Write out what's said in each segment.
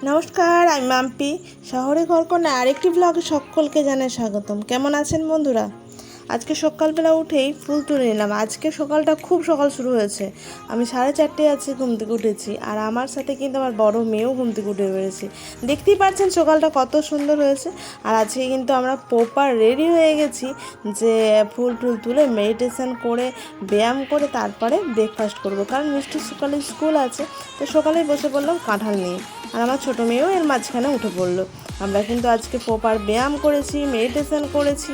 নমস্কার, আমি মাম্পি। শহরে ঘরকন্যা আরেকটি ব্লগে সকলকে জানাই স্বাগতম। কেমন আছেন বন্ধুরা? আজকে সকালবেলা উঠেই ফুল তুলে নিলাম। আজকে সকালটা খুব সকাল শুরু হয়েছে। আমি 4:30 আজকে ঘুম থেকে উঠেছি, আর আমার সাথে কিন্তু আমার বড় মেয়েও ঘুম থেকে উঠে পড়েছে। দেখতেই পাচ্ছেন সকালটা কত সুন্দর হয়েছে। আর আজকে কিন্তু আমরা প্রপার রেডি হয়ে গেছি যে ফুল টুল তুলে মেডিটেশন করে ব্যায়াম করে তারপরে ব্রেকফাস্ট করব, কারণ মিষ্টি সকালে স্কুল আছে। তো সকালেই বসে পড়লাম কাঁঠাল নিয়ে, আর আমার ছোটো মেয়েও এর মাঝখানে উঠে পড়লো। আমরা কিন্তু আজকে প্রপার ব্যায়াম করেছি, মেডিটেশন করেছি,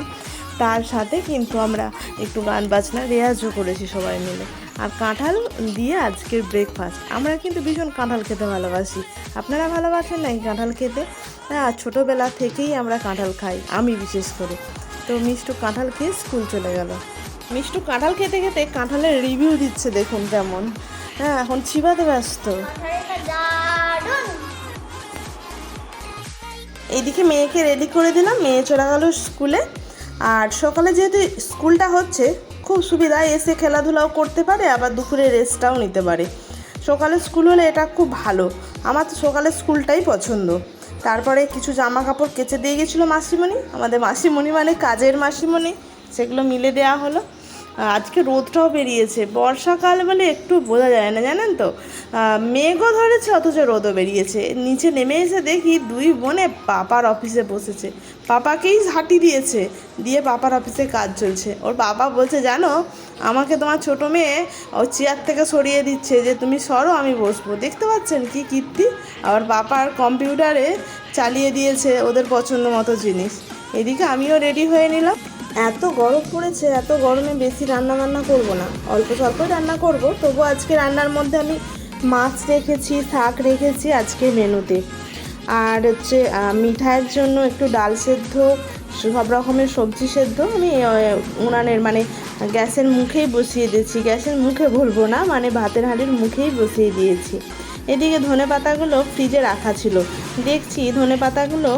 তার সাথে কিন্তু আমরা একটু গান বাজনা রেয়াজও করেছি সবাই মিলে। আর কাঁঠাল দিয়ে আজকের ব্রেকফাস্ট। আমরা কিন্তু ভীষণ কাঁঠাল খেতে ভালোবাসি। আপনারা ভালোবাসেন নাকি কাঁঠাল খেতে? হ্যাঁ, ছোটোবেলা থেকেই আমরা কাঁঠাল খাই, আমি বিশেষ করে। তো মিষ্টু কাঁঠাল খেয়ে স্কুল চলে গেল। মিষ্টু কাঁঠাল খেতে খেতে কাঁঠালের রিভিউ দিচ্ছে, দেখুন কেমন। হ্যাঁ, এখন চিবাতে ব্যস্ত। এইদিকে মেয়েকে রেডি করে দিলাম, মেয়ে চলে গেল স্কুলে। আর সকালে যেহেতু স্কুলটা হচ্ছে, খুব সুবিধা, এসে খেলাধুলাও করতে পারে, আবার দুপুরে রেস্টটাও নিতে পারে। সকালে স্কুল হলে এটা খুব ভালো। আমার তো সকালে স্কুলটাই পছন্দ। তারপরে কিছু জামা কাপড় কেচে দিয়ে গেছিলো মাসিমণি, আমাদের মাসিমণি মানে কাজের মাসিমণি, সেগুলো মিলে দেওয়া হলো। আজকে রোদটাও বেরিয়েছে, বর্ষাকাল বলে একটু বোঝা যায় না, জানেন তো। মেঘও ধরেছে অথচ রোদও বেরিয়েছে। নিচে নেমে এসে দেখি দুই বোনে পাপার অফিসে বসেছে, পাপাকেই ঝাঁটি দিয়েছে, দিয়ে পাপার অফিসে কাজ চলছে। ওর বাবা বলছে, জানো, আমাকে তোমার ছোটো মেয়ে ওর চেয়ার থেকে সরিয়ে দিচ্ছে, যে তুমি সরো, আমি বসবো। দেখতে পাচ্ছেন কি কীর্তি। আবার পাপার কম্পিউটারে চালিয়ে দিয়েছে ওদের পছন্দ মতো জিনিস। এদিকে আমিও রেডি হয়ে নিলাম। এত গরম পড়েছে, এত গরমে বেশি রান্না বান্না করব না, অল্প স্বল্পই রান্না করব। তবু আজকে রান্নার মধ্যে আমি মাছ রেখেছি, শাক রেখেছি আজকে মেনুতে। আর হচ্ছে মিঠাইয়ের জন্য একটু ডাল সেদ্ধ, সব রকমের সবজি সেদ্ধ আমি উনানের মানে গ্যাসের মুখেই বসিয়ে দিয়েছি। গ্যাসের মুখে বলবো না, মানে ভাতের হাঁড়ির মুখেই বসিয়ে দিয়েছি। এদিকে ধনে পাতাগুলো ফ্রিজে রাখা ছিল, দেখছি ধনে পাতাগুলো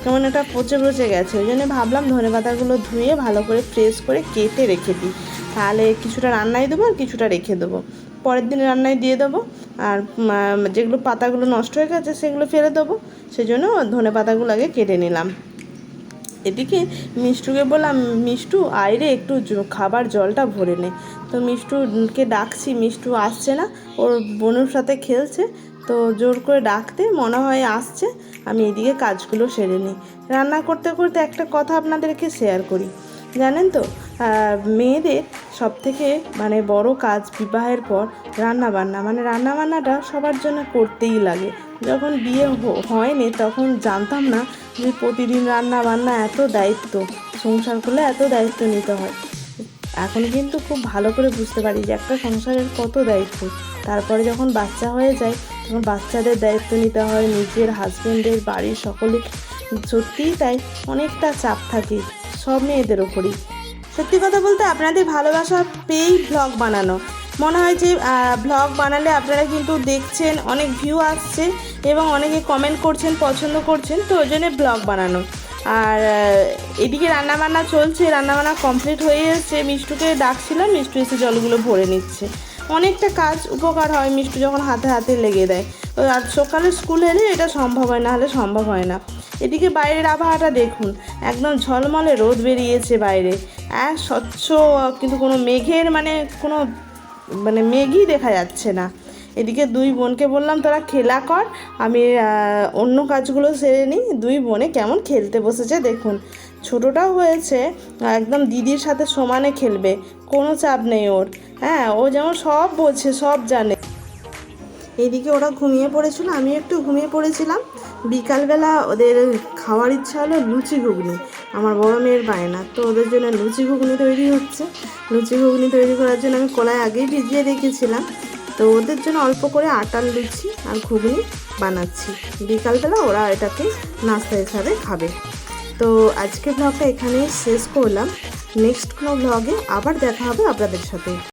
কেমন একটা পচে পচে গেছে। ওই জন্য ভাবলাম ধনে পাতাগুলো ধুয়ে ভালো করে ফ্রেশ করে কেটে রেখে দিই, তাহলে কিছুটা রান্নায় দেবো আর কিছুটা রেখে দেবো, পরের দিন রান্নায় দিয়ে দেবো। আর যেগুলো পাতাগুলো নষ্ট হয়ে গেছে সেগুলো ফেলে দেবো, সেজন্য ধনে পাতাগুলো আগে কেটে নিলাম। এদিকে মিষ্টুকে বললাম, মিষ্টু আইরে একটু খাবার জলটা ভরে নে। তো মিষ্টুকে ডাকছি, মিষ্টু আসছে না, ওর বোনের সাথে খেলছে। তো জোর করে ডাকতে মনে হয় আসছে। আমি এদিকে কাজগুলো সেরে নিই। রান্না করতে করতে একটা কথা আপনাদেরকে শেয়ার করি। জানেন তো, মেয়েদের সবথেকে মানে বড় কাজ বিবাহের পর রান্নাবান্না। মানে রান্নাবান্নাটা সবার জন্য করতেই লাগে। যখন বিয়ে হয়নি তখন জানতাম না যে প্রতিদিন রান্না বান্না এত দায়িত্ব, সংসার করলে এত দায়িত্ব নিতে হয়। এখন কিন্তু খুব ভালো করে বুঝতে পারি যে একটা সংসারের কত দায়িত্ব। তারপরে যখন বাচ্চা হয়ে যায় তখন বাচ্চাদের দায়িত্ব নিতে হয়, নিজের হাজবেন্ডের, বাড়ির সকলে। সত্যিই তাই, অনেকটা চাপ থাকে সব মেয়েদের ওপরই। সত্যি কথা বলতে আপনাদের ভালোবাসা পেয়েই ভ্লগ বানানো। মনে হয় যে ভ্লগ বানালে আপনারা কিন্তু দেখছেন, অনেক ভিউ আসছে এবং অনেকে কমেন্ট করছেন, পছন্দ করছেন, তো ওই জন্যে ব্লগ বানানো। আর এদিকে রান্নাবান্না চলছে, রান্নাবান্না কমপ্লিট হয়ে এসছে। মিষ্টুকে ডাকছিলাম, মিষ্টু এসে জলগুলো ভরে নিচ্ছে। অনেকটা কাজ উপকার হয় মিষ্টু যখন হাতে হাতে লেগে দেয়। আর সকালে স্কুল এলে এটা সম্ভব হয়, না হলে সম্ভব হয় না। এদিকে বাইরের আবহাওয়াটা দেখুন, একদম ঝলমলে রোদ বেরিয়েছে বাইরে, স্বচ্ছ, কিন্তু কোনো মেঘের মানে মেঘই দেখা যাচ্ছে না। এদিকে দুই বোনকে বললাম, তোরা খেলা কর, আমি অন্য কাজগুলো সেরে নিই। দুই বোনে কেমন খেলতে বসেছে দেখুন। ছোটোটাও হয়েছে, একদম দিদির সাথে সমানে খেলবে, কোনো চাপ নেই ওর। হ্যাঁ, ও যেমন সব বোঝে, সব জানে। এইদিকে ওরা ঘুমিয়ে পড়েছিল, আমিও একটু ঘুমিয়ে পড়েছিলাম। বিকালবেলা ওদের খাওয়ার ইচ্ছা হলো লুচি ঘুগনি। আমার বড় মেয়ের বায়না, তো ওদের জন্য লুচি ঘুগনি তৈরি হচ্ছে। লুচি ঘুগনি তৈরি করার জন্য আমি কড়াই আগেই ভিজিয়ে রেখেছিলাম। তো ওদের জন্য অল্প করে আটার লুচি আর ঘুগনি বানাচ্ছি। বিকালবেলা ওরা এটাকে নাস্তা হিসাবে খাবে। তো আজকে ব্লগটা এখানেই শেষ করলাম। নেক্সট কোনো ব্লগে আবার দেখা হবে আপনাদের সাথে।